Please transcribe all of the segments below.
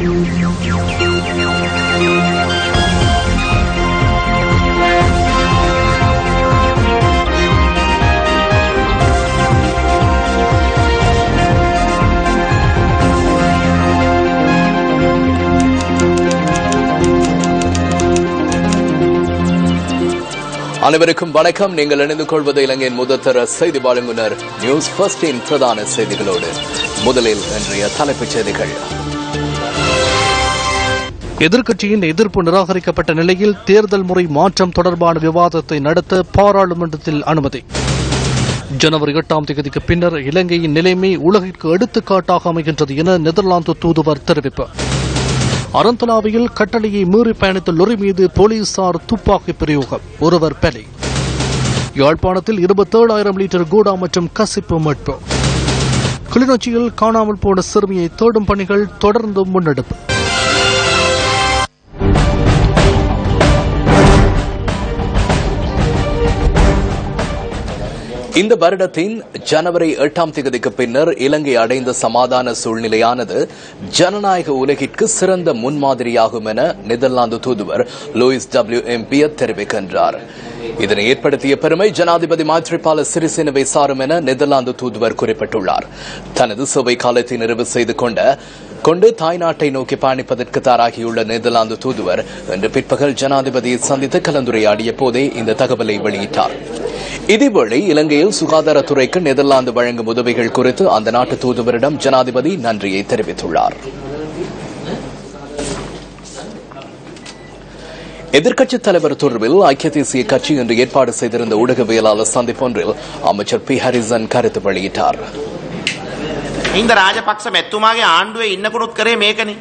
அனைவருக்கும் வணக்கம். நீங்கள் இணைந்து கொள்வது இலங்கையின் முதற்தர செய்தி வழங்குனர் நியூஸ் ஃபர்ஸ்டின் பிரதான செய்திகளோடு. முதலில் இன்றைய தலைப்புச் செய்திகள். எதிர்க்கட்சியின் எதிர்ப்பு நிராகரிக்கப்பட்ட நிலையில் தேர்தல் முறை மாற்றம் தொடர்பான விவாதத்தை நடத்த பாராளுமன்றத்தில் அனுமதி. ஜனவரி 8ஆம் தேதிக்கு பின்னர் இலங்கையின் நிலைமை உலகிற்கு எடுத்துக்காட்டாக அமைகின்றது என நெதர்லாந்து தூதுவர் தெரிவிப்பு. அரந்தலாவையில் கட்டளையை மீறி பயணித்த லொரி மீது போலீசார் துப்பாக்கி பிரயோகம், ஒருவர் பலி. யாழ்ப்பாணத்தில் 27,000 லிட்டர் கூடா மற்றும் கசிப்பு மீட்பு. கிளிநொச்சியில் காணாமல் போன சிறுமியை தேடும் பணிகள் தொடர்ந்து முன்னெடுப்பு. இந்த வருடத்தின் ஜனவரி 8ஆம் தேதிக்கு பின்னர் இலங்கை அடைந்த சமாதான சூழ்நிலையானது ஜனநாயக உலகிற்கு சிறந்த முன்மாதிரியாகும் என நெதர்லாந்து தூதுவர் லூயிஸ் WM பியர் தெரிவிக்கின்றார். இதனை ஏற்படுத்திய பெருமை ஜனாதிபதி மைத்ரிபால சிறிசேனவை சாரும் என நெதர்லாந்து தூதுவர் குறிப்பிட்டுள்ளார். தனது சேவை காலத்தை நிறைவு செய்து கொண்டு தாய்நாட்டை நோக்கி பயணிப்பதற்கு தயாராகியுள்ள நெதர்லாந்து தூதுவர் இன்று பிற்பகல் ஜனாதிபதியை சந்தித்து கலந்துரையாடிய போதே இந்த தகவலை வெளியிட்டார். இதேவேளை இலங்கையில் சுகாதாரத்துறைக்கு நெதர்லாந்து வழங்கும் உதவிகள் குறித்து அந்த நாட்டு தூதுவரிடம் ஜனாதிபதி நன்றியை தெரிவித்துள்ளார். எதிர்க்கட்சித் தலைவர் தொடர்பில் ஐக்கிய தேசிய கட்சி இன்று ஏற்பாடு செய்திருந்த ஊடகவியலாளர் சந்திப்பொன்றில் அமைச்சர் பி ஹரிசன் கருத்து வெளியிட்டார். இந்த ராஜபக்ச மெத்துமாගේ ආණ්ඩුවේ ඉන්නකොනුත් කරේ මේකනේ.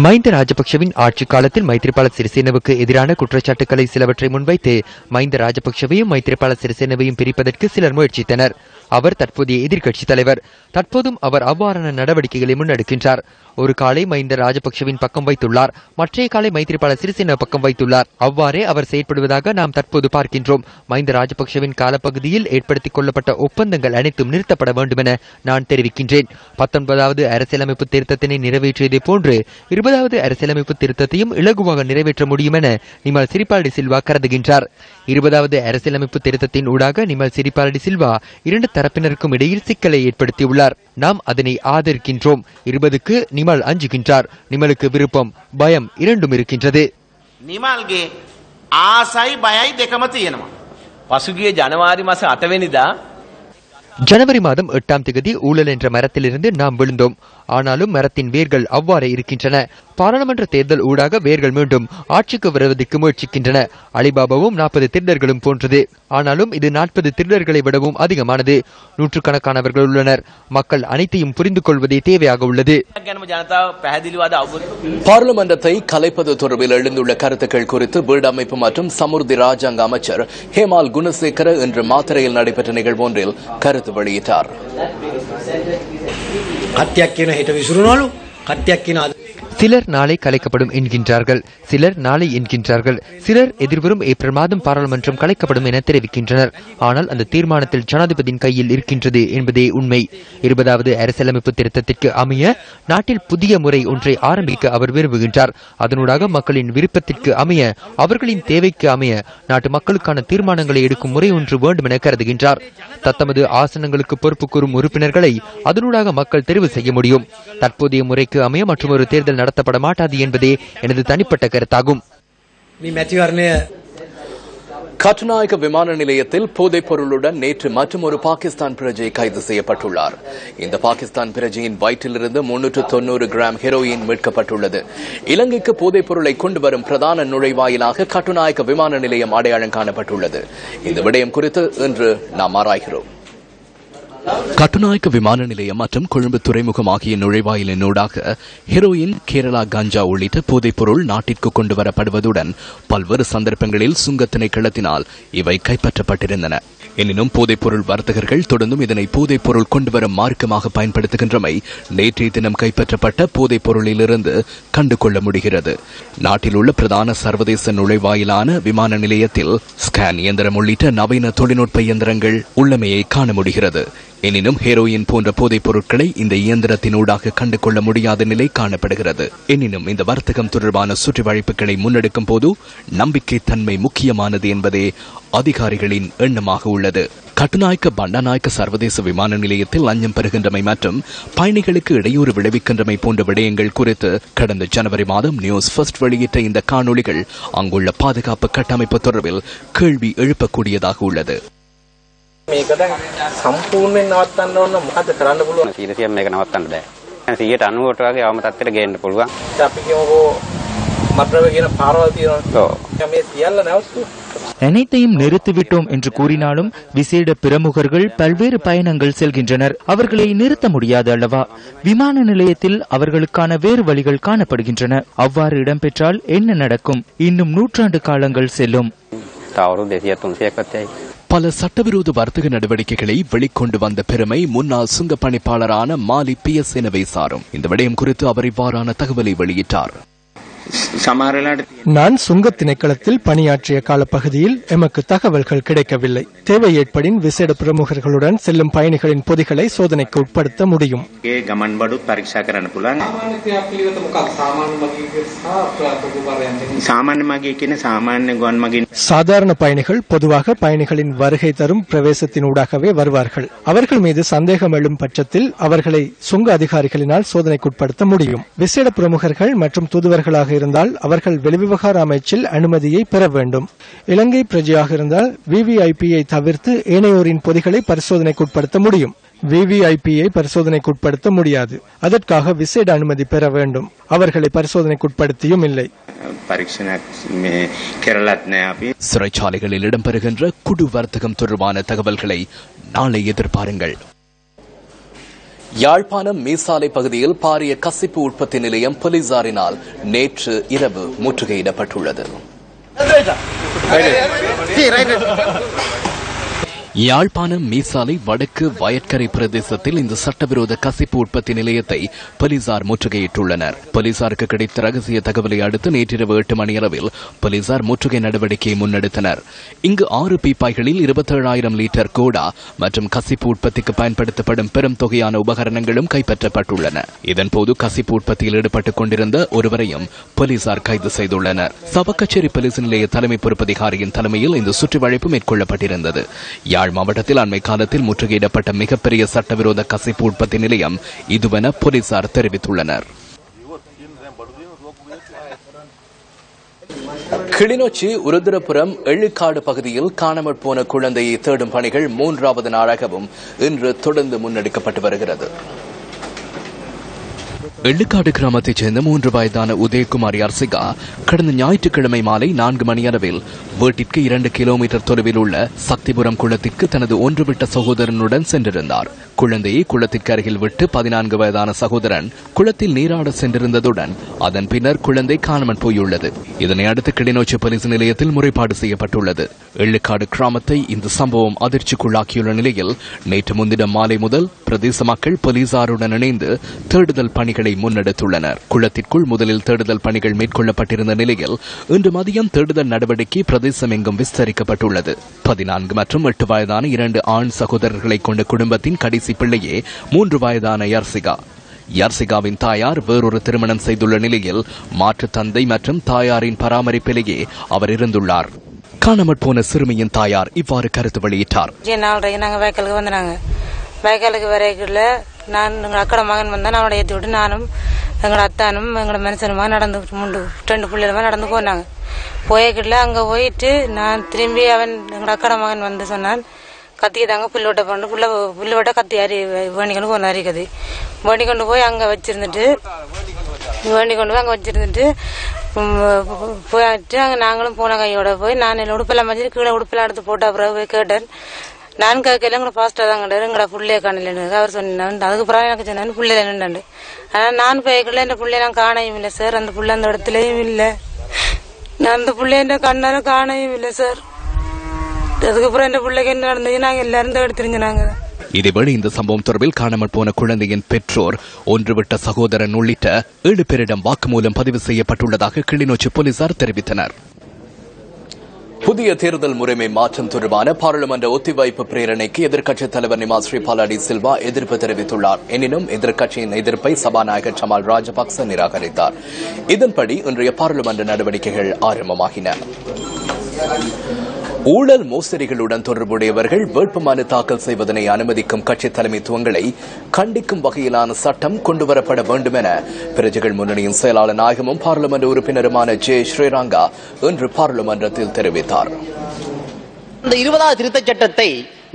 மஹிந்த ராஜபக்சவின் ஆட்சி காலத்தில் மைத்ரிபால சிறிசேனவுக்கு எதிரான குற்றச்சாட்டுகளை சிலவற்றை முன்வைத்து மஹிந்த ராஜபக்சவையும் மைத்ரிபால சிறிசேனவையும் பிரிப்பதற்கு சிலர் முயற்சித்தனர். அவர் தற்போதைய எதிர்க்கட்சித் தலைவர். தற்போதும் அவர் அவ்வாறான நடவடிக்கைகளை முன்னெடுக்கின்றார். ஒரு காலை மஹிந்த ராஜபக்சவின் பக்கம் வைத்துள்ளார், மற்றைய காலை மைத்ரிபால சிறிசேன பக்கம் வைத்துள்ளார். அவ்வாறே அவர் செயற்படுவதாக நாம் தற்போது பார்க்கின்றோம். மஹிந்த ராஜபக்சவின் காலப்பகுதியில் ஏற்படுத்திக் கொள்ளப்பட்ட ஒப்பந்தங்கள் அனைத்தும் நிறுத்தப்பட வேண்டும் என நான் தெரிவிக்கின்றேன். 19வது அரசியலமைப்பு திருத்தத்தினை நிறைவேற்றியதை போன்று 20வது அரசியலமைப்பு திருத்தத்தையும் இலகுவாக நிறைவேற்ற முடியும் என நிமல் சிறிபால டி சில்வா கருதுகின்றார். 20வது அரசியலமைப்பு திருத்தத்தின் ஊடாக நிமல் சிறிபால டி சில்வா இரண்டு தரப்பினருக்கும் இடையில் சிக்கலை ஏற்படுத்தியுள்ளார். நாம் அதனை ஆதரிக்கின்றோம். 20க்கு நிமல் அஞ்சுகின்றார். நிமலுக்கு விருப்பம், பயம் இரண்டும் இருக்கின்றது. නිමල්ගේ ආසයි බයයි දෙකම තියෙනවා. පසුගිය ජනවාරි මාස 8 වෙනිදා ஜனவரி மாதம் 8ஆம் தேதி ஊழல் என்ற மரத்திலிருந்து நாம் விழுந்தோம். ஆனாலும் மரத்தின் வேர்கள் அவ்வாறே இருக்கின்றன. பாராளுமன்ற தேர்தல் ஊடாக வேர்கள் மீண்டும் ஆட்சிக்கு வருவதற்கு முயற்சிக்கின்றன. அலிபாபாவும் 40 திருடர்களும் போன்றது. ஆனாலும் இது 40 திருடர்களை விடவும் அதிகமானது. நூற்றுக்கணக்கானவர்கள் உள்ளனர். மக்கள் அனைத்தையும் புரிந்து கொள்வதே தேவையாக உள்ளது. பார்லிமெண்டத்தை கலைப்பது தொடர்பில் எழுந்துள்ள கருத்துக்கள் குறித்து வீடமைப்பு மற்றும் சமுர்தி ராஜாங்க அமைச்சர் ஹேமால் குணசேகர இன்று மாத்தறையில் நடைபெற்ற நிகழ்வு ஒன்றில் கருத்து வெளியிட்டார். சிலர் நாளை கலைக்கப்படும் என்கின்றார்கள், சிலர் நாளை என்கின்றார்கள், சிலர் எதிர்வரும் ஏப்ரல் மாதம் பாராளுமன்றம் கலைக்கப்படும் என தெரிவிக்கின்றனர். ஆனால் அந்த தீர்மானத்தில் ஜனாதிபதியின் கையில் இருக்கின்றது என்பதே உண்மை. 20வது அரசியலமைப்பு திருத்தத்திற்கு அமைய நாட்டில் புதிய முறை ஒன்றை ஆரம்பிக்க அவர் விரும்புகின்றார். அதனூடாக மக்களின் விருப்பத்திற்கு அமைய, அவர்களின் தேவைக்கு அமைய நாட்டு மக்களுக்கான தீர்மானங்களை எடுக்கும் முறை ஒன்று வேண்டும் என கருதுகின்றார். தத்தமது ஆசனங்களுக்கு பொறுப்பு கூறும் உறுப்பினர்களை அதனூடாக மக்கள் தெரிவு செய்ய முடியும். தற்போதைய முறைக்கு அமைய மற்றொரு தேர்தல் நடத்தப்பட மாட்டாது என்பதே எனது தனிப்பட்ட கருத்தாகும். கட்டுநாயக்க விமான நிலையத்தில் போதைப் பொருளுடன் நேற்று மற்றும் ஒரு பாகிஸ்தான் பிரஜை கைது செய்யப்பட்டுள்ளார். இந்த பாகிஸ்தான் பிரஜையின் வயிற்றிலிருந்து 390 கிராம் ஹெரோயின் மீட்கப்பட்டுள்ளது. இலங்கைக்கு போதைப் பொருளை கொண்டு வரும் பிரதான நுழைவாயிலாக கட்டுநாயக்க விமான நிலையம் அடையாளம் காணப்பட்டுள்ளது. இந்த விடயம் குறித்து இன்று நாம் ஆராய்கிறோம். கட்டுநாயக்க விமான நிலையம் மற்றும் கொழும்பு துறைமுகம் ஆகிய நுழைவாயிலினூடாக ஹெரோயின், கேரளா கஞ்சா உள்ளிட்ட போதைப்பொருள் நாட்டிற்கு கொண்டு வரப்படுவதுடன் பல்வேறு சந்தர்ப்பங்களில் சுங்க திணைக்களத்தினால் இவை கைப்பற்றப்பட்டிருந்தன. எனினும் போதைப்பொருள் வர்த்தகர்கள் தொடர்ந்தும் இதனை போதைப்பொருள் கொண்டுவரும் மார்க்கமாக பயன்படுத்துகின்றமை நேற்றைய தினம் கைப்பற்றப்பட்ட போதைப் பொருளிலிருந்து கண்டுகொள்ள முடிகிறது. நாட்டில் உள்ள பிரதான சர்வதேச நுழைவாயிலான விமான நிலையத்தில் ஸ்கேன் இயந்திரம் உள்ளிட்ட நவீன தொழில்நுட்ப இயந்திரங்கள் உள்ளமையை காண முடிகிறது. எனினும் ஹெரோயின் போன்ற போதைப் பொருட்களை இந்த இயந்திரத்தினூடாக கண்டுகொள்ள முடியாத நிலை காணப்படுகிறது. எனினும் இந்த வர்த்தகம் தொடர்பான சுற்றிவளைப்புகளை முன்னெடுக்கும் போது நம்பிக்கை தன்மை முக்கியமானது என்பதே அதிகாரிகளின் எண்ணமாக உள்ளது. கட்டுநாயக்க பண்டாநாயக்க சர்வதேச விமான நிலையத்தில் லஞ்சம் பெறுகின்றமை மற்றும் பயணிகளுக்கு இடையூறு விளைவிக்கின்றமை போன்ற விடயங்கள் குறித்து கடந்த ஜனவரி மாதம் நியூஸ் ஃபர்ஸ்ட் வெளியிட்ட இந்த காணொளிகள் அங்குள்ள பாதுகாப்பு கட்டமைப்பு தொடர்பில் கேள்வி எழுப்பக்கூடியதாக உள்ளது. මේකට සම්පූර්ණයෙන් නවත්තන්න ඕන මොකද කරන්න පුළුවන් 100ක් මේක නවත්තන්න බෑ 190ට වගේ අවම තත්ත්වයට ගේන්න පුළුවන් අපි කියමුකෝ මත්ද්‍රව්‍ය කියන පාරවල් තියෙනවා මේ සියල්ල නැවතු அனைத்தையும் நிறுத்திவிட்டோம் என்று கூறினாலும் விசேட பிரமுகர்கள் பல்வேறு பயணங்கள் செல்கின்றனர். அவர்களை நிறுத்த முடியாது அல்லவா? விமான நிலையத்தில் அவர்களுக்கான வேறு வழிகள் காணப்படுகின்றன. அவ்வாறு இடம்பெற்றால் என்ன நடக்கும்? இன்னும் நூற்றாண்டு காலங்கள் செல்லும். பல சட்டவிரோத வர்த்தக நடவடிக்கைகளை வெளிக்கொண்டு வந்த பெருமை முன்னாள் சுங்க பணிப்பாளரான மாலி பியசேனவை சாரும். இந்த விடயம் குறித்து அவர் இவ்வாறான தகவலை வெளியிட்டார். நான் சுங்க திணைக்களத்தில் பணியாற்றிய காலப்பகுதியில் எமக்கு தகவல்கள் கிடைக்கவில்லை. தேவை ஏற்படின் விசேட பிரமுகர்களுடன் செல்லும் பயணிகளின் பொதிகளை சோதனைக்கு உட்படுத்த முடியும். சாதாரண பயணிகள் பொதுவாக பயணிகளின் வருகை தரும் பிரவேசத்தினூடாகவே வருவார்கள். அவர்கள் மீது சந்தேகம் எழும் பட்சத்தில் அவர்களை சுங்க அதிகாரிகளினால் சோதனைக்குட்படுத்த முடியும். விசேட பிரமுகர்கள் மற்றும் தூதுவர்களாக இருந்தால் அவர்கள் வெளிவிவகார அமைச்சில் அனுமதியை பெற வேண்டும். இலங்கை பிரஜையாக இருந்தால் விவிஐபியை தவிர்த்து ஏனையோரின் பொதிகளை பரிசோதனைக்குட்படுத்த முடியும். விவிஐபியை பரிசோதனைக்குட்படுத்த முடியாது. அதற்காக விசேட அனுமதி பெற வேண்டும். அவர்களை பரிசோதனைக்குட்படுத்தியும் இல்லை. சிறைச்சாலைகளில் இடம்பெறுகின்ற குடு வர்த்தகம் தொடர்பான தகவல்களை நாளை எதிர்பாருங்கள். யாழ்ப்பாணம் மீசாலை பகுதியில் பாரிய கசிப்பு உற்பத்தி நிலையம் போலீசாரினால் நேற்று இரவு முற்றுகையிடப்பட்டுள்ளது. யாழ்ப்பாணம் மீசாலை வடக்கு வயற்கரை பிரதேசத்தில் இந்த சட்டவிரோத கசிப்பு உற்பத்தி நிலையத்தை போலீசார் முற்றுகையிட்டுள்ளனர். போலீசாருக்கு கிடைத்த ரகசிய தகவலை அடுத்து நேற்றிரவு 8 மணியளவில் போலீசார் முற்றுகை நடவடிக்கையை முன்னெடுத்தனர். இங்கு 6 பீப்பாய்களில் 27,000 லிட்டர் கோடா மற்றும் கசிப்பு உற்பத்திக்கு பயன்படுத்தப்படும் பெரும் தொகையான உபகரணங்களும் கைப்பற்றப்பட்டுள்ளன. இதன்போது கசிப்பு உற்பத்தியில் ஈடுபட்டுக் கொண்டிருந்த ஒருவரையும் போலீசார் கைது செய்துள்ளனர். சவக்கச்சேரி போலீஸ் நிலைய தலைமை பொறுப்பதிகாரியின் தலைமையில் இந்த சுற்றிவளைப்பு மேற்கொள்ளப்பட்டிருந்தது. யாழ் மாவட்டத்தில் அண்மை காலத்தில் முற்றுகையிடப்பட்ட மிகப்பெரிய சட்டவிரோத கசிப்பு உற்பத்தி நிலையம் இதுவென போலீசார் தெரிவித்துள்ளனர். கிளிநொச்சி உருத்திரபுரம் எள்ளுக்காடு பகுதியில் காணாமற் போன குழந்தையை தேடும் பணிகள் 3வது நாளாகவும் இன்று தொடர்ந்து முன்னெடுக்கப்பட்டு வருகிறது. எள்ளுக்காடு கிராமத்தைச் சேர்ந்த 3 வயதான உதயகுமாரி அர்சிகா கடந்த ஞாயிற்றுக்கிழமை மாலை 4 மணியளவில் வீட்டிற்கு 2 கிலோமீட்டர் தொலைவில் உள்ள சக்திபுரம் குளத்திற்கு தனது ஒன்றுவிட்ட சகோதரனுடன் சென்றிருந்தார். குழந்தையை குளத்திற்கு அருகில் விட்டு 14 வயதான சகோதரன் குளத்தில் நீராட சென்றிருந்ததுடன் அதன் பின்னர் குழந்தை காணாமல் போயுள்ளது. இதனை அடுத்து கிளிநொச்சி போலீஸ் நிலையத்தில் முறைப்பாடு செய்யப்பட்டுள்ளது. எள்ளுக்காடு கிராமத்தை இந்த சம்பவம் அதிர்ச்சிக்குள்ளாக்கியுள்ள நிலையில் நேற்று முன்தினம் மாலை முதல் பிரதேச மக்கள் போலீசாருடன் இணைந்து தேடுதல் பணிகளை முன்னெடுத்துள்ளனர். குளத்திற்குள் முதலில் தேடுதல் பணிகள் மேற்கொள்ளப்பட்டிருந்த நிலையில் இன்று மதியம் தேடுதல் நடவடிக்கை பிரதேசம் எங்கும் விஸ்தரிக்கப்பட்டுள்ளது. 14 மற்றும் 8 வயதான 2 ஆண் சகோதரர்களை கொண்ட குடும்பத்தின் கடைசி பிள்ளையே 3 வயதான யர்சிகாவின் தாயார் வேறொரு திருமணம் செய்துள்ள நிலையில் மாற்று தந்தை மற்றும் தாயாரின் பராமரிப்பிலேயே அவர் இருந்துள்ளார். காணாமற் போன சிறுமியின் தாயார் இவ்வாறு கருத்து வெளியிட்டார். வயக்காலுக்கு வரைக்குள்ள நான் எங்கள் அக்கட மகன் வந்தான். அவனோட ஏற்றி விட்டு நானும் எங்களோட அத்தானும் எங்களோட மனுஷனுமா நடந்து 2 பிள்ளைகளுமா நடந்து போனாங்க. போய்கிட்ட அங்கே போயிட்டு நான் திரும்பி அவன் எங்களோட அக்கட மகன் வந்து சொன்னான், கத்தியை தாங்க புல்லோட்ட பண்ணு புல்லோட்ட கத்தி வேண்டி கொண்டு போன அறிக்கது வேண்டி கொண்டு போய் அங்கே வச்சிருந்துட்டு போயிட்டு அங்கே நாங்களும் போன கையோட போய் நான் என்ன உடுப்பெல்லாம் மதிச்சு கீழே உடுப்பெல்லாம் எடுத்து போட்ட அப்புறம் போய் கேட்டேன். நான் கேட்கல எங்களை ஃபாஸ்ட்டாக தான் கண்டாரு. எங்களோட புள்ளைய காணலன்னு அவர் சொன்னான். அதுக்கப்புறம் எனக்கு சொன்னான் புள்ளைய நின்றாண்டு. ஆனால் நான் போய்க்கல என் பிள்ளைய நான் காணையும் இல்லை சார். அந்த புள்ளை அந்த இடத்துலையும் இல்லை. நான் அந்த பிள்ளைய என் கண்ணால காணையும் இல்லை சார். அதுக்கப்புறம் என் பிள்ளைக்கு என்ன நடந்தது நாங்கள் எல்லாரும் தேடி தெரிஞ்சுனாங்க. இதேவேளை இந்த சம்பவம் தொடர்பில் காணாமல் போன குழந்தையின் பெற்றோர் ஒன்றுவிட்ட சகோதரன் உள்ளிட்ட 7 பேரிடம் வாக்குமூலம் பதிவு செய்யப்பட்டுள்ளதாக கிளிநொச்சி போலீசார் தெரிவித்தனர். புதிய தேர்தல் முறைமை மாற்றம் தொடர்பான பாராளுமன்ற ஒத்திவைப்பு பிரேரணைக்கு எதிர்க்கட்சித் தலைவர் நிமால் ஸ்ரீபால டி சில்வா எதிர்ப்பு தெரிவித்துள்ளார். எனினும் எதிர்க்கட்சியின் எதிர்ப்பை சபாநாயகர் சமால் ராஜபக்ச நிராகரித்தார். இதன்படி இன்றைய பாராளுமன்ற நடவடிக்கைகள் ஆரம்பமாகின. ஊழல் மோசடிகளுடன் தொடர்புடையவர்கள் வேட்புமனு தாக்கல் செய்வதனை அனுமதிக்கும் கட்சி தலைமைத்துவங்களை கண்டிக்கும் வகையிலான சட்டம் கொண்டுவரப்பட வேண்டும் என பிரஜைகள் முன்னணியின் செயலாளர் நாயகமும் பாராளுமன்ற உறுப்பினருமான ஜே ஸ்ரீரங்கா இன்று பாராளுமன்றத்தில் தெரிவித்தார். இந்த 20வது திருத்தச் சட்டத்தை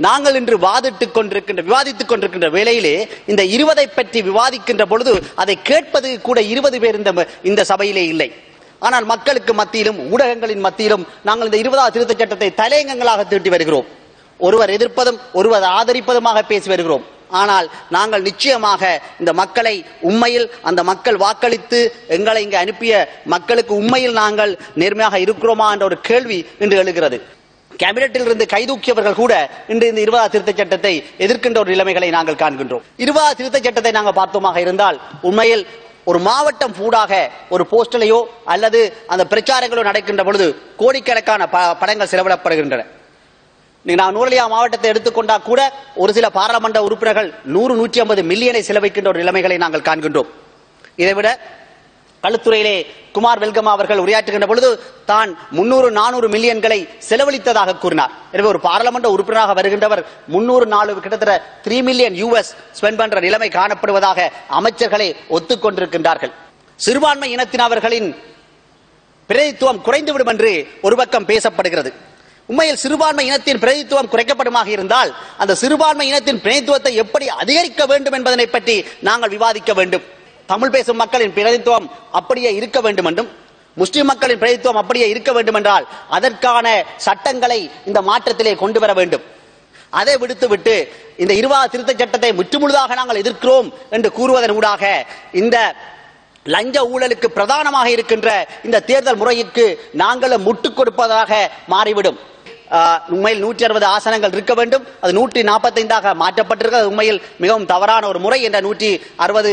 நாங்கள் இன்று விவாதித்துக் கொண்டிருக்கின்ற வேளையிலே இந்த 20ஐ பற்றி விவாதிக்கின்ற பொழுது அதை கேட்பது கூட 20 பேர் இந்த சபையிலே இல்லை. ஆனால் மக்களுக்கு மத்தியிலும் ஊடகங்களின் மத்தியிலும் நாங்கள் இந்த 20வது திருத்தச் சட்டத்தை தலையங்கங்களாக தீட்டி வருகிறோம். ஒருவர் எதிர்ப்பதும் ஒருவர் ஆதரிப்பதுமாக பேசி வருகிறோம். ஆனால் நாங்கள் நிச்சயமாக இந்த மக்களை உண்மையில் அந்த மக்கள் வாக்களித்து எங்களை இங்கு அனுப்பிய மக்களுக்கு உண்மையில் நாங்கள் நேர்மையாக இருக்கிறோமா என்ற ஒரு கேள்வி இன்று எழுகிறது. கேபினட்டில் இருந்து கைதூக்கியவர்கள் கூட இன்று இந்த 20வது திருத்தச் சட்டத்தை எதிர்க்கின்ற ஒரு நிலைமைகளை நாங்கள் காண்கின்றோம். 20வது திருத்தச் சட்டத்தை நாங்கள் பார்த்தோமாக இருந்தால் உண்மையில் ஒரு மாவட்டம் ஊடாக ஒரு போஸ்டலையோ அல்லது அந்த பிரச்சாரங்களோ நடக்கின்ற பொழுது கோடிக்கணக்கான பணங்கள் செலவிடப்படுகின்றன. நான் நூரலியா மாவட்டத்தை எடுத்துக்கொண்டா கூட ஒரு சில பாராளுமன்ற உறுப்பினர்கள் 100-150 மில்லியனை செலவழிக்கின்ற ஒரு நிலைமைகளை நாங்கள் காண்கின்றோம். இதைவிட களுத்துறையிலே குமார் வெல்கமா அவர்கள் உரையாற்றுகின்ற பொழுது தான் 300-400 மில்லியன்களை செலவழித்ததாக கூறினார். எனவே ஒரு பாராளுமன்ற உறுப்பினராக வருகின்றவர் 304 கிட்டத்தட்ட 3 மில்லியன் US ஸ்பெண்ட் பண்ற நிலைமை காணப்படுவதாக அமைச்சர்களே ஒத்துக்கொண்டிருக்கின்றார்கள். சிறுபான்மை இனத்தினவர்களின் பிரதித்துவம் குறைந்துவிடும் என்று ஒரு பக்கம் பேசப்படுகிறது. உண்மையில் சிறுபான்மை இனத்தின் பிரதித்துவம் குறைக்கப்படுமாக இருந்தால் அந்த சிறுபான்மை இனத்தின் பிரதித்துவத்தை எப்படி அதிகரிக்க வேண்டும் என்பதனை பற்றி நாங்கள் விவாதிக்க வேண்டும். தமிழ் பேசும் மக்களின் பிரதித்துவம் அப்படியே இருக்க வேண்டும் என்றும் முஸ்லிம் மக்களின் பிரதித்துவம் அப்படியே இருக்க வேண்டும் என்றால் அதற்கான சட்டங்களை இந்த மாற்றத்திலே கொண்டு வர வேண்டும். அதை விடுத்துவிட்டு இந்த 20வது திருத்தச் சட்டத்தை முற்றுமுழுதாக நாங்கள் எதிர்க்கிறோம் என்று கூறுவதன் ஊடாக இந்த லஞ்ச ஊழலுக்கு பிரதானமாக இருக்கின்ற இந்த தேர்தல் முறைக்கு நாங்களும் முட்டுக் கொடுப்பதாக மாறிவிடும். உண்மையில் 160 ஆசனங்கள் இருக்க வேண்டும், அது 145 மாற்றப்பட்டிருக்கிறது. உண்மையில் மிகவும் தவறான ஒரு முறை என்ற 160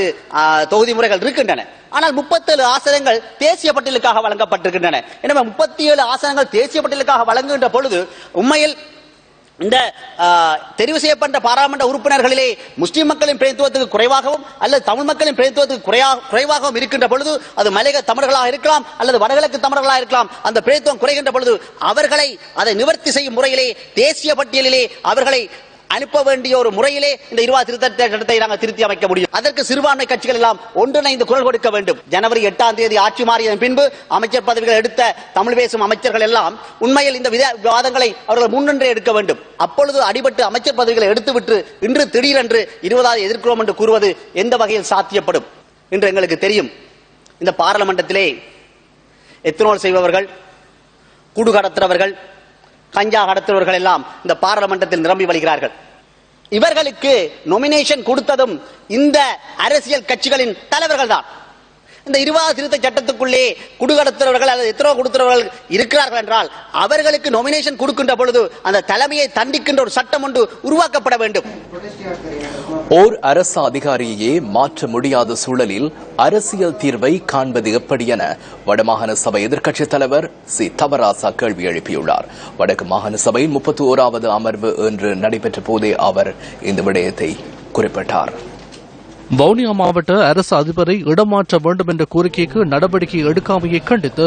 தொகுதி முறைகள் இருக்கின்றன. ஆனால் 37 ஆசனங்கள் தேசிய பட்டியலுக்காக வழங்கப்பட்டிருக்கின்றன. எனவே 37 ஆசனங்கள் தேசிய பட்டியலுக்காக வழங்குகின்ற பொழுது உண்மையில் இந்த தெரிவு செய்யப்பட்ட பாராளுமன்ற உறுப்பினர்களிலே முஸ்லிம் மக்களின் பிரதித்துவத்துக்கு குறைவாகவும் அல்லது தமிழ் மக்களின் பிரதித்துவத்துக்கு குறைவாகவும் இருக்கின்ற பொழுது அது மலையக தமிழர்களாக இருக்கலாம் அல்லது வடகிழக்கு தமிழர்களாக இருக்கலாம். அந்த பிரதித்துவம் குறைகின்ற பொழுது அவர்களை அதை நிவர்த்தி செய்யும் முறையிலே தேசிய பட்டியலிலே அவர்களை அனுப்ப வேண்டிய ஒரு முறையிலே இந்த 20வது திருத்தச் சட்டத்தை நாங்கள் திருத்தி அமைக்க முடியும். அதற்கு சிறுபான்மை கட்சிகள் எல்லாம் ஒன்றிணைந்து குரல் கொடுக்க வேண்டும். ஜனவரி 8ஆம் தேதி ஆட்சி மாறியதன் பின்பு அமைச்சர் பதவிகள் எடுத்த தமிழ் பேசும் அமைச்சர்கள் எல்லாம் உண்மையில் இந்த விவாதங்களை அவர்கள் முன்னின்றே எடுக்க வேண்டும். அப்பொழுது அடிபட்டு அமைச்சர் பதவிகளை எடுத்துவிட்டு இன்று திடீரென்று 20வது எதிர்க்கிறோம் என்று கூறுவது எந்த வகையில் சாத்தியப்படும் என்று எங்களுக்கு தெரியும். இந்த பாராளுமன்றத்திலே எத்தனால் செய்பவர்கள், குடு கடத்துறவர்கள், கஞ்சா கடத்துபவர்கள் எல்லாம் இந்த பாராளுமன்றத்தில் நிரம்பி வழிகிறார்கள். இவர்களுக்கு நொமினேஷன் கொடுத்ததும் இந்த அரசியல் கட்சிகளின் தலைவர்கள் தான். இந்த 20வது திருத்தச் சட்டத்துக்குள்ளே குடுகடத்துறவர்கள் அல்லது எத்தனோ கொடுத்துறவர்கள் இருக்கிறார்கள் என்றால் அவர்களுக்கு நொமினேஷன் கொடுக்கின்ற பொழுது அந்த தலைமையை தண்டிக்கின்ற ஒரு சட்டம் ஒன்று உருவாக்கப்பட வேண்டும். ஓர் அரசு அதிகாரியையே மாற்ற முடியாத சூழலில் அரசியல் தீர்வை காண்பது எப்படி என வடமாகாண சபை எதிர்க்கட்சித் தலைவர் சி தவராசா கேள்வி எழுப்பியுள்ளார். வடக்கு மாகாண சபையின் 31வது அமர்வு இன்று நடைபெற்ற போதே அவர் இந்த விடயத்தை குறிப்பிட்டார். வவுனியா மாவட்ட அரசு அதிபரை இடமாற்ற வேண்டும் என்ற கோரிக்கைக்கு நடவடிக்கை எடுக்காமையை கண்டித்து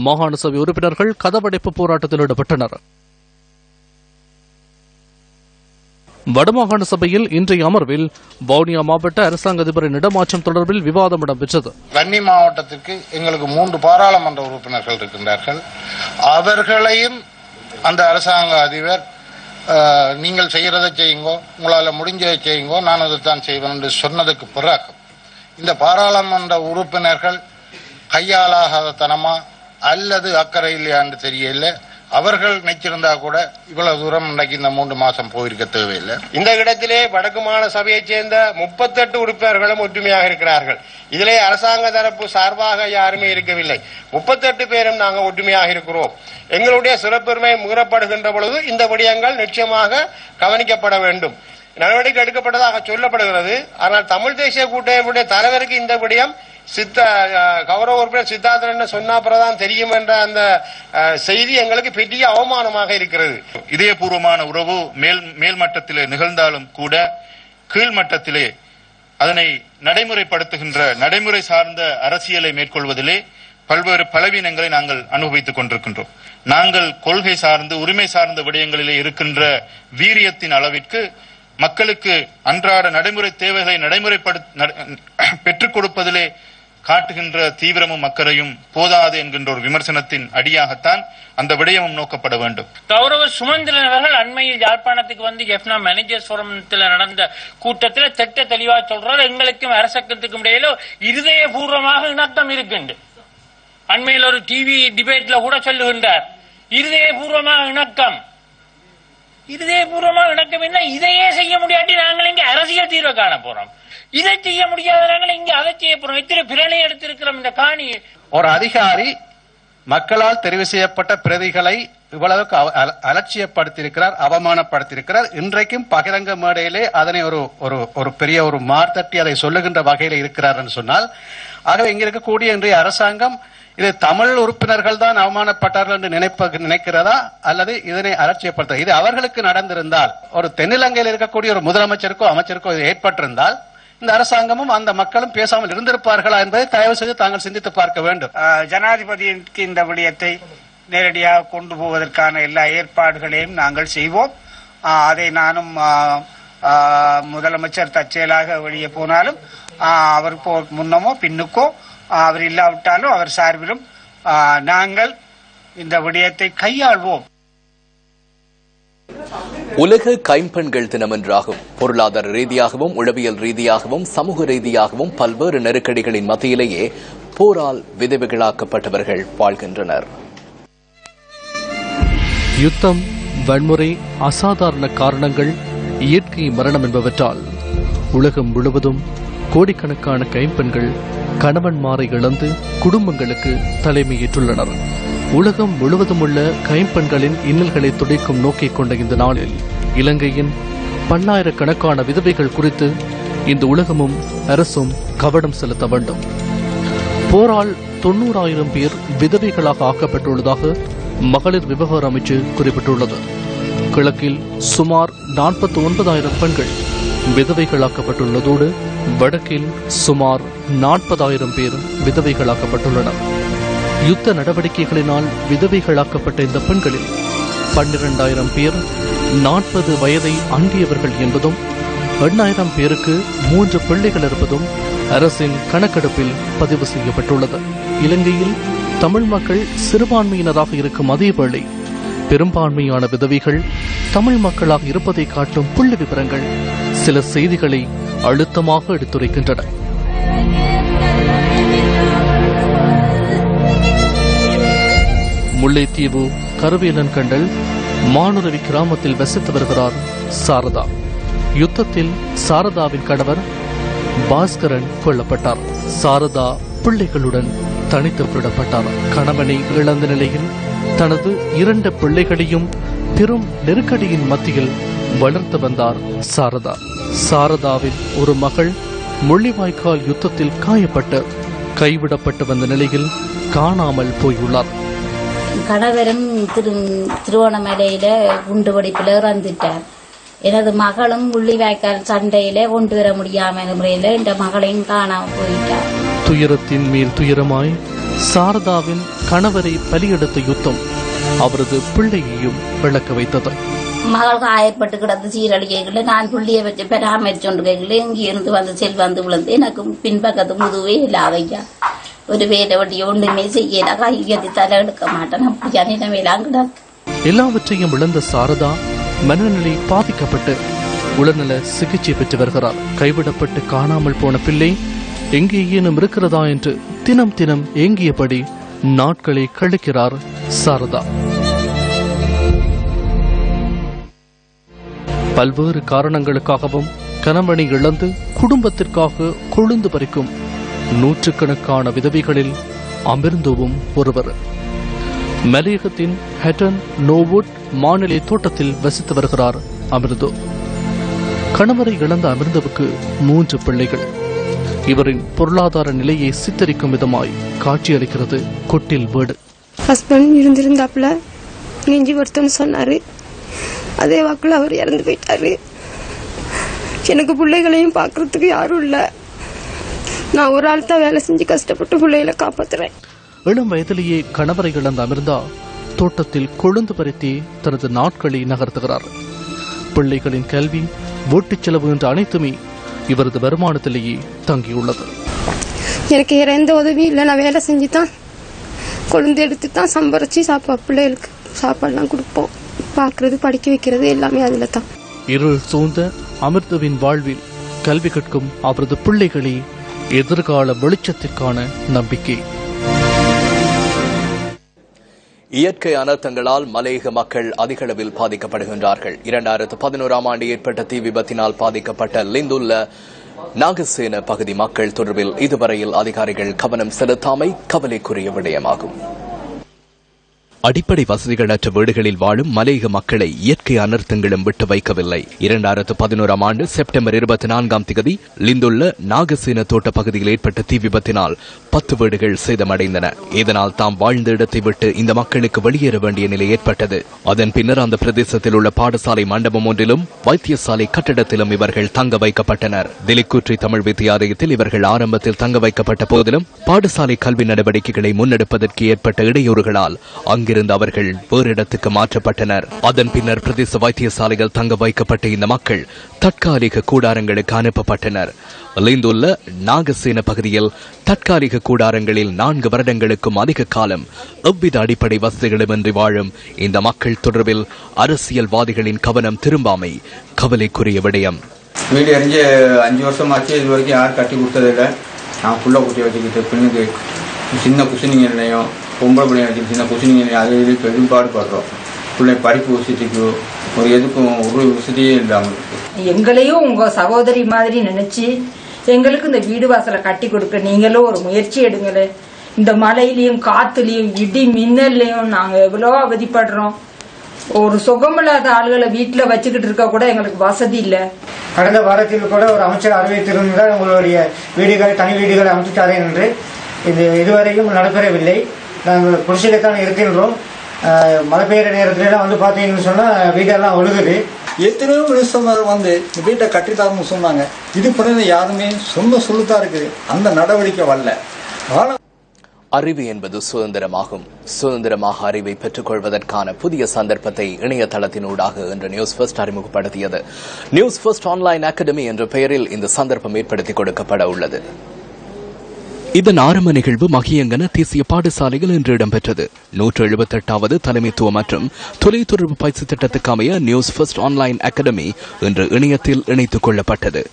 மாகாண சபை உறுப்பினர்கள் கதவடைப்பு போராட்டத்தில் ஈடுபட்டனர். வடமாகாண சபையில் இன்றைய அமர்வில் வவுனியா மாவட்ட அரசாங்க அதிபரின் இடமாற்றம் தொடர்பில் விவாதம் இடம்பெற்றது. வன்னி மாவட்டத்திற்கு எங்களுக்கு 3 பாராளுமன்ற உறுப்பினர்கள் இருக்கின்றார்கள். அவர்களையும் அந்த அரசாங்க அதிபர் நீங்கள் செய்யறதை செய்யுங்கோ, உங்களால் முடிஞ்சதை செய்யுங்கோ, நான் அதைத்தான் செய்வேன் என்று சொன்னதுக்கு பிறகு இந்த பாராளுமன்ற உறுப்பினர்கள் கையாளாகாத தனமா அல்லது அக்கறை இல்லையா என்று தெரியல. அவர்கள் நினைச்சிருந்தா கூட இவ்வளவு தூரம் இன்றைக்கு இந்த 3 மாசம் போயிருக்க தேவையில்லை. இந்த இடத்திலே வடக்கு மாகாண சபையைச் சேர்ந்த 38 உறுப்பினர்களும் ஒற்றுமையாக இருக்கிறார்கள். இதிலே அரசாங்க தரப்பு சார்பாக யாருமே இருக்கவில்லை. 38 பேரும் நாங்கள் ஒற்றுமையாக இருக்கிறோம். எங்களுடைய சிறப்புரிமை மீறப்படுகின்ற பொழுது இந்த விடயங்கள் நிச்சயமாக கவனிக்கப்பட வேண்டும். நடவடிக்கை எடுக்கப்பட்டதாக சொல்லப்படுகிறது. ஆனால் தமிழ் தேசிய கூட்டமைப்புடைய தலைவருக்கு இந்த விடயம் கௌரவ உறுப்பினர் சித்தார்த்தன் சொன்னா தான் தெரியும் என்ற அந்த செய்தி எங்களுக்கு பெரிய அவமானமாக இருக்கிறது. இதயபூர்வமான உறவு மேல்மட்டத்திலே நிகழ்ந்தாலும் கூட கீழ்மட்டத்திலே அதனை நடைமுறைப்படுத்துகின்ற நடைமுறை சார்ந்த அரசியலை மேற்கொள்வதிலே பல்வேறு பலவீனங்களை நாங்கள் அனுபவித்துக் கொண்டிருக்கின்றோம். நாங்கள் கொள்கை சார்ந்து உரிமை சார்ந்த விடயங்களிலே இருக்கின்ற வீரியத்தின் அளவிற்கு மக்களுக்கு அன்றாட நடைமுறை தேவைகளை பெற்றுக் கொடுப்பதிலே காட்டுகின்ற தீவிரமும் அக்கறையும் போதாது என்கின்ற ஒரு விமர்சனத்தின் அடியாகத்தான் அந்த விடயமும் நோக்கப்பட வேண்டும். கௌரவ சுமந்திரன் அவர்கள் அண்மையில் யாழ்ப்பாணத்துக்கு வந்து எஃப்னா மேனேஜர்ஸ் ஃபோரத்தில் நடந்த கூட்டத்தில் திட்ட தெளிவா சொல்றாரு, எங்களுக்கும் அரசாங்கத்துக்கும் இடையில இருதயபூர்வமாக இணக்கம் இருக்குண்டு. அண்மையில் ஒரு டிவி டிபேட்ல கூட சொல்லுகின்றார், இருதயபூர்வமாக இணக்கம். இருதயபூர்வமாக இணக்கம் என்ன? இதையே செய்ய முடியாட்டி நாங்கள் இங்க அரசியல் தீர்வை காண போறோம். இதை செய்ய முடியாத நாங்கள் இங்க அதை செய்ய போறோம். இத்தனை பிறனை எடுத்திருக்கிறோம் இந்த காணி. ஒரு அதிகாரி மக்களால் தெரிவு செய்யப்பட்ட பிரதிகளை இவ்வளவுக்கு அலட்சியப்படுத்தியிருக்கிறார், அவமானப்படுத்தியிருக்கிறார். இன்றைக்கும் பகிரங்க மேடையிலே அதனை ஒரு பெரிய ஒரு மார்த்தட்டி அதை சொல்லுகின்ற வகையில் இருக்கிறார் என்று சொன்னால், ஆகவே இங்க இருக்கக்கூடிய இன்றைய அரசாங்கம் இது தமிழ் உறுப்பினர்கள் தான் அவமானப்பட்டார்கள் என்று நினைக்கிறதா அல்லது இதனை அலட்சியப்படுத்த? இது அவர்களுக்கு நடந்திருந்தால், ஒரு தென்னிலங்கையில் இருக்கக்கூடிய ஒரு முதலமைச்சருக்கோ அமைச்சருக்கோ இது ஏற்பட்டிருந்தால் இந்த அரசாங்கமும் அந்த மக்களும் பேசாமல் இருந்திருப்பார்களா என்பதை தயவு செய்து தாங்கள் சிந்தித்து பார்க்க வேண்டும். ஜனாதிபதிக்கு இந்த விடயத்தை நேரடியாக கொண்டு போவதற்கான எல்லா ஏற்பாடுகளையும் நாங்கள் செய்வோம். அதை நானும் முதலமைச்சர் தற்செயலாக வெளியே போனாலும் அவர் முன்னமோ பின்னுக்கோ அவர் இல்லாவிட்டாலும் அவர் சார்பிலும் நாங்கள் இந்த விடயத்தை கையாள்வோம். உலக கைம்பெண்கள் தினம் என்றாகும். பொருளாதார ரீதியாகவும் உளவியல் ரீதியாகவும் சமூக ரீதியாகவும் பல்வேறு நெருக்கடிகளின் மத்தியிலேயே போரால் விதவைகளாக்கப்பட்டவர்கள் வாழ்கின்றனர். யுத்தம், வன்முறை, அசாதாரண காரணங்கள், இயற்கை மரணம் என்பவற்றால் உலகம் முழுவதும் கோடிக்கணக்கான கைம்பெண்கள் கணவன்மாரை இழந்து குடும்பங்களுக்கு தலைமையேற்றுள்ளனர். உலகம் முழுவதும் உள்ள கைம்பெண்களின் இன்னல்களை துடைக்கும் நோக்கை கொண்ட இந்த நாளில் இலங்கையின் பல்லாயிரக்கணக்கான விதவைகள் குறித்து இந்த உலகமும் அரசும் கவனம் செலுத்த வேண்டும். போரால் 90,000 பேர் விதவைகளாக ஆக்கப்பட்டுள்ளதாக மகளிர் விவகார அமைச்சு குறிப்பிட்டுள்ளது. கிழக்கில் சுமார் 49,000 பெண்கள் விதவைகளாக்கப்பட்டுள்ளதோடு வடக்கில் சுமார் 40,000 பேர் விதவைகளாக்கப்பட்டுள்ளனர். யுத்த நடவடிக்கைகளினால் விதவைகளாக்கப்பட்ட இந்த பெண்களில் 12,000 பேர் 40 வயதை அண்டியவர்கள் என்பதும் 8,000 பேருக்கு 3 பிள்ளைகள் இருப்பதும் அரசின் கணக்கெடுப்பில் பதிவு செய்யப்பட்டுள்ளது. இலங்கையில் தமிழ் மக்கள் சிறுபான்மையினராக இருக்கும் அதேவேளை பெரும்பான்மையான விதவைகள் தமிழ் மக்களாக இருப்பதை காட்டும் புள்ளி விவரங்கள் சில செய்திகளை அழுத்தமாக எடுத்துரைக்கின்றன. முல்லைத்தீவு கருவேலன் கண்டல் மானுரவி கிராமத்தில் வசித்து வருகிறார் சாரதா. யுத்தத்தில் சாரதாவின் கணவர் பாஸ்கரன் கொல்லப்பட்டார். சாரதா பிள்ளைகளுடன் தனித்து விடப்பட்டார். கணவனை இழந்த நிலையில் தனது 2 பிள்ளைகளையும் பெரும் நெருக்கடியின் மத்தியில் வளர்த்து வந்தார் சாரதா. சாரதாவின் ஒரு மகள் முள்ளிவாய்க்கால் யுத்தத்தில் காயப்பட்டு கைவிடப்பட்டு வந்த நிலையில் காணாமல் போயுள்ளார். கணவரும் திருவோணமலையில குண்டுவெடிப்பில் இறந்துட்டார். எனது மகளும் முள்ளிவாய்க்கால் சண்டையில கொண்டு வர முடியாம முறையில இந்த மகளையும் காணாமல் போயிட்டார். துயரத்தின் மேல் துயரமாய் சாரதாவின் கணவரை பலியெடுத்த யுத்தம் அவரது பிள்ளையையும் விளக்க வைத்தது. மகள் காயப்பட்டு கிடந்து சீரழிக்கைகளை நான் புள்ளிய வச்சு பராமரிச்சு கொண்டு கைகளை இங்கே இருந்து வந்து செல்வந்து விழுந்து எனக்கு பின்பக்கத்து முதுவே இல்லாதையா ஒரு வேலை வட்டியை ஒன்றுமே செய்யல. கையத்தி தலை எடுக்க மாட்டேன். அப்படியா நிலைமையெல்லாம் கிடக்கு. எல்லாவற்றையும் இழந்த சாரதா மனநிலை பாதிக்கப்பட்டு உடல்நல சிகிச்சை பெற்று வருகிறார். கைவிடப்பட்டு காணாமல் போன பிள்ளை எங்கே ஏனும் இருக்கிறதா என்று தினம் தினம் ஏங்கியபடி நாட்களை கழிக்கிறார் சாரதா. பல்வேறு காரணங்களுக்காகவும் கணவனை இழந்து குடும்பத்திற்காக கொழுந்து பறிக்கும் நூற்றுக்கணக்கான விதவைகளில் அமிர்ந்துவும் ஒருவர். மலையகத்தின் ஹெட்டன் நோவுட் மாநில தோட்டத்தில் வசித்து வருகிறார் அமிர்தோ. கணவரை இழந்த அமிர்தவுக்கு 3 பிள்ளைகள். இவரின் பொருளாதார நிலையை சித்தரிக்கும் விதமாய் காட்சியளிக்கிறது கொட்டில் வீடு. ஹஸ்பண்ட் இருந்திருந்தாப்புல நெஞ்சு வருத்தம்னு சொன்னாரு. அதே வாக்குல அவர் இறந்து போயிட்டாரு. எனக்கு பிள்ளைகளையும் பார்க்கறதுக்கு யாரும் இல்லை. நான் ஒரு ஆள் தான் வேலை செஞ்சு கஷ்டப்பட்டு பிள்ளைகளை காப்பாத்துறேன். இளம் வயதிலேயே கணவரை இழந்த அமிர்தா தோட்டத்தில் கொழுந்து பறித்து தனது நாட்களை நகர்த்துகிறார். பிள்ளைகளின் கல்வி, வீட்டுச் செலவு என்ற அனைத்துமே இவரது வருமானத்திலேயே தங்கியுள்ளது. எனக்கு வேற எந்த உதவியும் இல்லை. நான் வேலை செஞ்சு தான் கொழுந்து எடுத்து தான் சம்பாரிச்சு பிள்ளைகளுக்கு சாப்பாடுலாம் கொடுப்போம். பார்க்கறது, படிக்க வைக்கிறது எல்லாமே அதுல தான். இருள் சூழ்ந்த அமிர்தவின் வாழ்வில் கல்வி கற்கும் அவரது பிள்ளைகளே எதிர்கால வெளிச்சத்திற்கான நம்பிக்கை. இயற்கை அனர்த்தங்களால் மலையக மக்கள் அதிக அளவில் பாதிக்கப்படுகின்றார்கள். 2011ஆம் ஆண்டு ஏற்பட்ட தீ விபத்தினால் பாதிக்கப்பட்ட லிந்துள்ள நாகசேன பகுதி மக்கள் தொடர்பில் இதுவரையில் அதிகாரிகள் கவனம் செலுத்தாமை கவலைக்குரிய விடயமாகும். அடிப்படை வசதிகளற்ற வீடுகளில் வாழும் மலையக மக்களை இயற்கை அனர்த்தங்களும் விட்டு வைக்கவில்லை. 2011ஆம் ஆண்டு செப்டம்பர் 24ஆம் தேதி லிந்துள்ள நாகசேன தோட்ட பகுதியில் ஏற்பட்ட தீ விபத்தினால் 10 வீடுகள் சேதமடைந்தன. இதனால் தாம் வாழ்ந்த இடத்தை விட்டு இந்த மக்களுக்கு வெளியேற வேண்டிய நிலை ஏற்பட்டது. அதன் பின்னர் அந்த பிரதேசத்தில் உள்ள பாடசாலை மண்டபம் ஒன்றிலும் வைத்தியசாலை கட்டடத்திலும் இவர்கள் தங்க வைக்கப்பட்டனர். திலிக்கூற்றி தமிழ் வித்தியாலயத்தில் இவர்கள் ஆரம்பத்தில் தங்க வைக்கப்பட்ட போதிலும் பாடசாலை கல்வி நடவடிக்கைகளை முன்னெடுப்பதற்கு ஏற்பட்ட இடையூறுகளால் அங்கிருந்து அவர்கள் வேறு இடத்துக்கு மாற்றப்பட்டனர். அதன் பின்னர் பிரதேச வைத்தியசாலையில் தங்க வைக்கப்பட்ட இந்த மக்கள் தற்காலிக கூடாரங்களுக்கு அனுப்பப்பட்டனர். லிந்துள்ள நாகசேன பகுதியில் தற்காலிக கூடாரங்களில் 4 வருடங்களுக்கும் அதிக காலம் எவ்வித அடிப்படை வசதிகளுமின்றி வாழும் இந்த மக்கள் தொடர்பில் அரசியல்வாதிகளின் கவனம் திரும்பாமை கவலைக்குரிய விடயம். வீடு அறிஞ்சு 5 வருஷமாச்சு. இது வரைக்கும் யாரும் கட்டி கொடுத்ததில்லை. நான் ஃபுல்லா குட்டி வச்சுக்கிட்டு பிள்ளைங்க சின்ன குசினிங்க நிலையம், பொம்பளை பிள்ளைங்க வச்சு சின்ன குசினிங்க நிலையம், அது இதுக்கு பெரும்பாடு படுறோம். பிள்ளை படிப்பு வசதிக்கு ஒரு எதுக்கும் ஒரு வசதியே இல்லாமல் இருக்கு. எங்களையும் உங்க சகோதரி மாதிரி நினைச்சு எங்களுக்கு இந்த வீடு வாசலை கட்டி கொடுக்க நீங்களும் ஒரு முயற்சி எடுங்களே. இந்த மழையிலயும் காத்துலயும் இடி மின்னல்லையும் நாங்க எவ்வளோ அவதிப்படுறோம். ஒரு சுகமில்லாத ஆளுகளை வீட்டுல வச்சுக்கிட்டு இருக்க கூட எங்களுக்கு வசதி இல்ல. கடந்த வாரத்தில் கூட ஒரு அமைச்சர் அறிவித்திருந்தால் உங்களுடைய வீடுகளை, தனி வீடுகளை அமைத்து தரேன் என்று. இது இதுவரையும் நடைபெறவில்லை. நாங்கள் குடிசையில்தான் இருக்கின்றோம். மழை பெய்யுற நேரத்துல வந்து பாத்தீங்கன்னு சொன்னா வீடெல்லாம் ஒழுகுது. எத்தனையோ மினிஸ்டர் வந்து இந்த வீட்டை கட்டித்தாருன்னு சொன்னாங்க. இது பிறகு யாருமே சொல்லுதான் இருக்குது. அந்த நடவடிக்கை வரல. அறிவு என்பது சுதந்திரமாகும். சுதந்திரமாக அறிவை பெற்றுக் கொள்வதற்கான புதிய சந்தர்ப்பத்தை இணையதளத்தினூடாக இன்று நியூஸ் ஃபர்ஸ்ட் அறிமுகப்படுத்தியது. நியூஸ் ஃபர்ஸ்ட் ஆன்லைன் அகாடமி என்ற பெயரில் இந்த சந்தர்ப்பம் ஏற்படுத்திக் கொடுக்கப்பட உள்ளது. இதன் ஆரம்ப நிகழ்வு மகியங்கன தேசிய பாடசாலையில் இன்று இடம்பெற்றது. 178வது தலைமைத்துவ மற்றும் தொலைத்தொடர்பு பயிற்சி திட்டத்துக்கு அமைய நியூஸ் ஃபர்ஸ்ட் ஆன்லைன் அகாடமி இன்று இணையத்தில் இணைத்துக் கொள்ளப்பட்டது.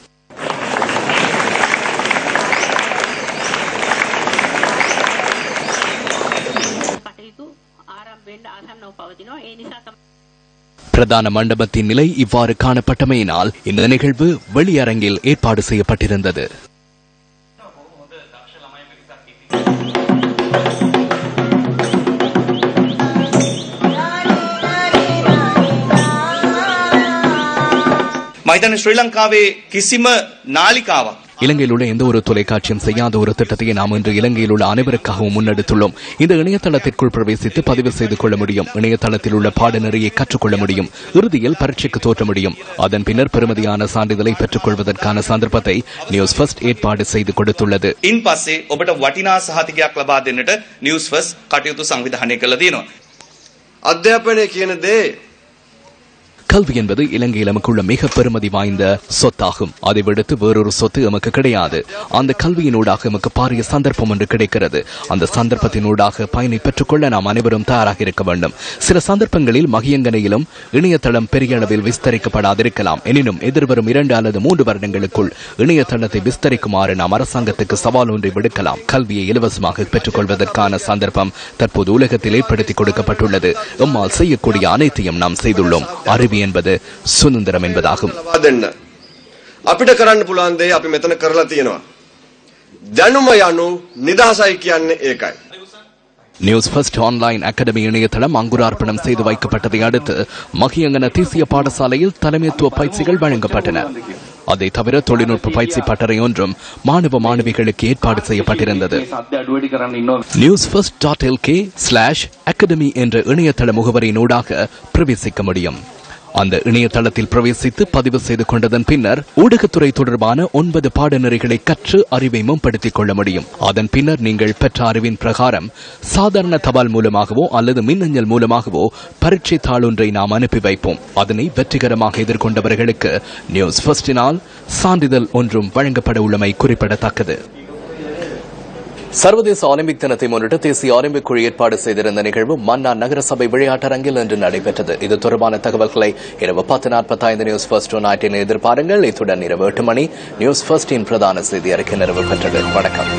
பிரதான மண்டபத்தின் நிலை இவ்வாறு காணப்பட்டமையினால் இந்த நிகழ்வு வெளியரங்கில் ஏற்பாடு செய்யப்பட்டிருந்தது. இலங்கையில் உள்ள எந்த ஒரு தொலைக்காட்சியும் செய்யாத ஒரு திட்டத்தை நாம் இன்று இலங்கையில் உள்ள அனைவருக்காகவும் முன்னெடுத்துள்ளோம். இந்த இணையதளத்திற்குள் பிரவேசித்து பதிவு செய்து கொள்ள முடியும். இணையதளத்தில் உள்ள பாடநெறியை கற்றுக்கொள்ள முடியும். இறுதியில் பரீட்சைக்கு தோற்ற முடியும். அதன் பின்னர் பெறுமதியான சான்றிதழை பெற்றுக் கொள்வதற்கான சந்தர்ப்பத்தை நியூஸ் ஃபர்ஸ்ட் ஏற்பாடு செய்து கொடுத்துள்ளது. கல்வி என்பது இலங்கையில் நமக்குள்ள மிக பெருமதி வாய்ந்த சொத்தாகும். அதை விடுத்து வேறொரு சொத்து எமக்கு கிடையாது. அந்த கல்வியினூடாக எமக்கு பாரிய சந்தர்ப்பம் ஒன்று கிடைக்கிறது. அந்த சந்தர்ப்பத்தினூடாக பயனை பெற்றுக்கொள்ள நாம் அனைவரும் தயாராக இருக்க வேண்டும். சில சந்தர்ப்பங்களில் மகியங்கனையிலும் இணையதளம் பெரிய அளவில் விஸ்தரிக்கப்படாதிருக்கலாம். எனினும் எதிர்வரும் 2 அல்லது 3 வருடங்களுக்குள் இணையதளத்தை விஸ்தரிக்குமாறு நாம் அரசாங்கத்துக்கு சவால் ஒன்றை விடுக்கலாம். கல்வியை இலவசமாக பெற்றுக்கொள்வதற்கான சந்தர்ப்பம் தற்போது உலகத்தில் ஏற்படுத்திக் கொடுக்கப்பட்டுள்ளது. எம்மால் செய்யக்கூடிய அனைத்தையும் நாம் செய்துள்ளோம். அறிவு என்பது சுதந்திரம் என்பதாகும். අපිට කරන්න පුළුවන් දේ අපි මෙතන කරලා තියෙනවා. දැනුම යනු නිදහසයි කියන්නේ ඒකයි. நியூஸ் ஃபர்ஸ்ட் ஆன்லைன் அகாடமி இணையதளம் அங்குரார்ப்பணம் செய்து வைக்கப்பட்டதை அடுத்து மகியங்கன தேசிய பாடசாலையில் தலைமைத்துவ பயிற்சிகள் வழங்கப்பட்டன. அதை தவிர தொழில்நுட்ப பயிற்சி பட்டறை ஒன்றும் மாணவ மாணவிகளுக்கு ஏற்பாடு செய்யப்பட்டிருந்தது. newsfirst.lk/academy என்ற இணையதள முகவரியினூடாக பிரவேசிக்க முடியும். அந்த இணையதளத்தில் பிரவேசித்து பதிவு செய்து கொண்டதன் பின்னர் ஊடகத்துறை தொடர்பான 9 பாடநெறிகளை கற்று அறிவை மேம்படுத்திக் கொள்ள முடியும். அதன் பின்னர் நீங்கள் பெற்ற அறிவின் பிரகாரம் சாதாரண தபால் மூலமாகவோ அல்லது மின்னஞ்சல் மூலமாகவோ பரீட்சை தாளொன்றை நாம் அனுப்பி வைப்போம். அதனை வெற்றிகரமாக எதிர்கொண்டவர்களுக்கு நியூஸ் ஃபர்ஸ்டினால் சான்றிதழ் ஒன்றும் வழங்கப்பட உள்ளமை குறிப்பிடத்தக்கது. சர்வதேச ஒலிம்பிக் தினத்தை முன்னிட்டு தேசிய ஒலிம்பிக் குழு ஏற்பாடு செய்திருந்த நிகழ்வு மன்னார் நகரசபை விளையாட்டரங்கில் இன்று நடைபெற்றது. இது தொடர்பான தகவல்களை இரவு 10:45 நியூஸ் ஃபர்ஸ்ட் நைட்டில் எதிர்பாருங்கள். இத்துடன் இரவு 8 மணி நியூஸ் ஃபர்ஸ்டின் பிரதான செய்தி அறிக்கை நிறைவு பெற்றது. வணக்கம்.